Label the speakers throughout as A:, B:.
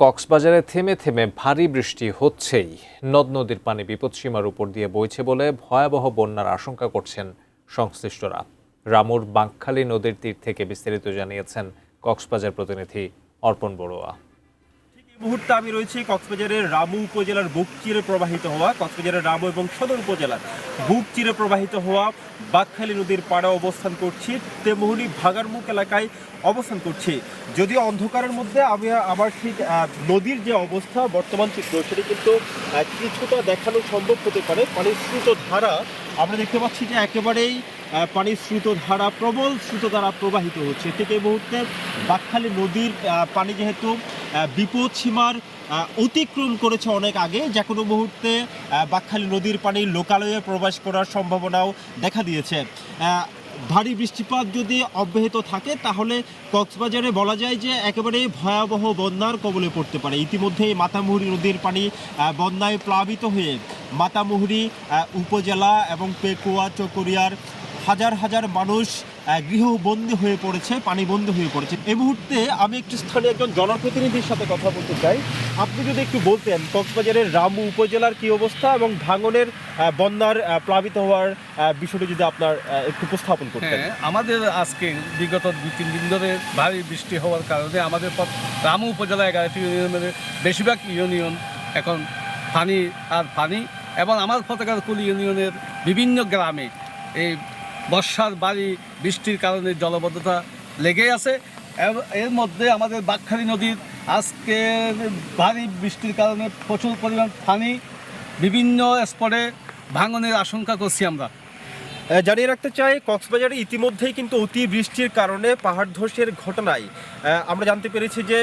A: কক্সবাজারে থেমে থেমে ভারী বৃষ্টি হচ্ছেই নদ নদীর পানি বিপদসীমার উপর দিয়ে বইছে বলে ভয়াবহ বন্যার আশঙ্কা করছেন সংশ্লিষ্টরা। রামুর বাঁকখালী নদীর তীর থেকে বিস্তারিত জানিয়েছেন কক্সবাজার প্রতিনিধি অর্পণ বড়ুয়া।
B: এই মুহূর্তে আমি রয়েছি কক্সবাজারের রামু উপজেলার বুক চিরে প্রবাহিত হওয়া কক্সবাজারের রামু এবং সদর উপজেলার বুক চিরে প্রবাহিত হওয়া বাঁকখালী নদীর পাড়ে অবস্থান করছি। তেমনি ভাগারমুখ এলাকায় অবস্থান করছি। যদিও অন্ধকারের মধ্যে আমি আমার ঠিক নদীর যে অবস্থা বর্তমান চিত্র সেটি কিন্তু কিছুটা দেখানো সম্ভব হতে পারে। পানির স্রোত ধারা আমরা দেখতে পাচ্ছি যে একেবারেই পানির স্রোত ধারা প্রবল স্রোত দ্বারা প্রবাহিত হচ্ছে। ঠিক এই মুহূর্তে বাঁকখালী নদীর পানি যেহেতু বিপদ সীমার অতিক্রম করেছে অনেক আগে, যে কোনো মুহূর্তে বাঁকখালী নদীর পানি লোকালয়ে প্রবেশ করার সম্ভাবনাও দেখা দিয়েছে। ভারী বৃষ্টিপাত যদি অব্যাহত থাকে তাহলে কক্সবাজারে বলা যায় যে একেবারে ভয়াবহ বন্যার কবলে পড়তে পারে। ইতিমধ্যেই মাতামুহুরী নদীর পানি বন্যায় প্লাবিত হয়ে মাতামুহুরী উপজেলা এবং পেকুয়া চকরিয়ার হাজার হাজার মানুষ গৃহবন্দী হয়ে পড়েছে, পানিবন্দী হয়ে পড়েছে। এই মুহূর্তে আমি একটি স্থানীয় একজন জনপ্রতিনিধির সাথে কথা বলতে চাই। আপনি যদি একটু বলতেন কক্সবাজারের রামু উপজেলার কি অবস্থা এবং ভাঙনের বন্যার প্লাবিত হওয়ার বিষয়টি যদি আপনার একটু উপস্থাপন করতেন।
C: আমাদের আজকে বিগত 2-3 দিন ধরে ভারী বৃষ্টি হওয়ার কারণে আমাদের রামু উপজেলা 11টি ইউনিয়নের বেশিরভাগ ইউনিয়ন এখন পানি আর পানি, এবং আমার ফতেগারকুল ইউনিয়নের বিভিন্ন গ্রামে এই বর্ষার ভারী বৃষ্টির কারণে জলবদ্ধতা লেগে আছে। এর মধ্যে আমাদের বাঁকখালী নদীর আজকে ভারী বৃষ্টির কারণে প্রচুর পরিমাণ পানি, বিভিন্ন স্পটে ভাঙনের আশঙ্কা করছি আমরা।
B: জানিয়ে রাখতে চাই কক্সবাজারে ইতিমধ্যেই কিন্তু অতি বৃষ্টির কারণে পাহাড় ধসের ঘটনায় আমরা জানতে পেরেছি যে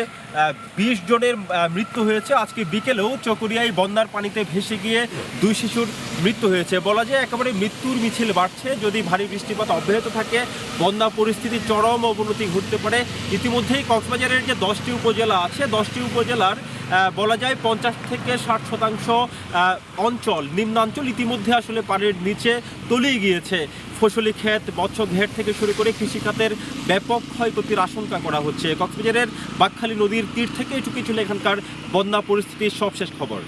B: 20 জনের মৃত্যু হয়েছে। আজকে বিকেলেও চকরিয়ায় বন্যার পানিতে ভেসে গিয়ে 2 শিশুর মৃত্যু হয়েছে। বলা যায় একেবারে মৃত্যুর মিছিল বাড়ছে। যদি ভারী বৃষ্টিপাত অব্যাহত থাকে বন্যা পরিস্থিতির চরম অবনতি ঘটতে পারে। ইতিমধ্যেই কক্সবাজারের যে 10টি উপজেলা আছে 10টি উপজেলার বলা যায় 50 থেকে 60% অঞ্চল নিম্নাঞ্চল ইতিমধ্যে আসলে পানির নিচে তলিয়ে গিয়েছে। ফসলি ক্ষেত, মৎস্য ঘেট থেকে শুরু করে কৃষিখাতের ব্যাপক ক্ষয়ক্ষতির আশঙ্কা করা হচ্ছে। কক্সবাজারের বাঁকখালী নদীর তীর থেকে এটুকুই ছিল এখানকার বন্যা পরিস্থিতির সবশেষ খবর।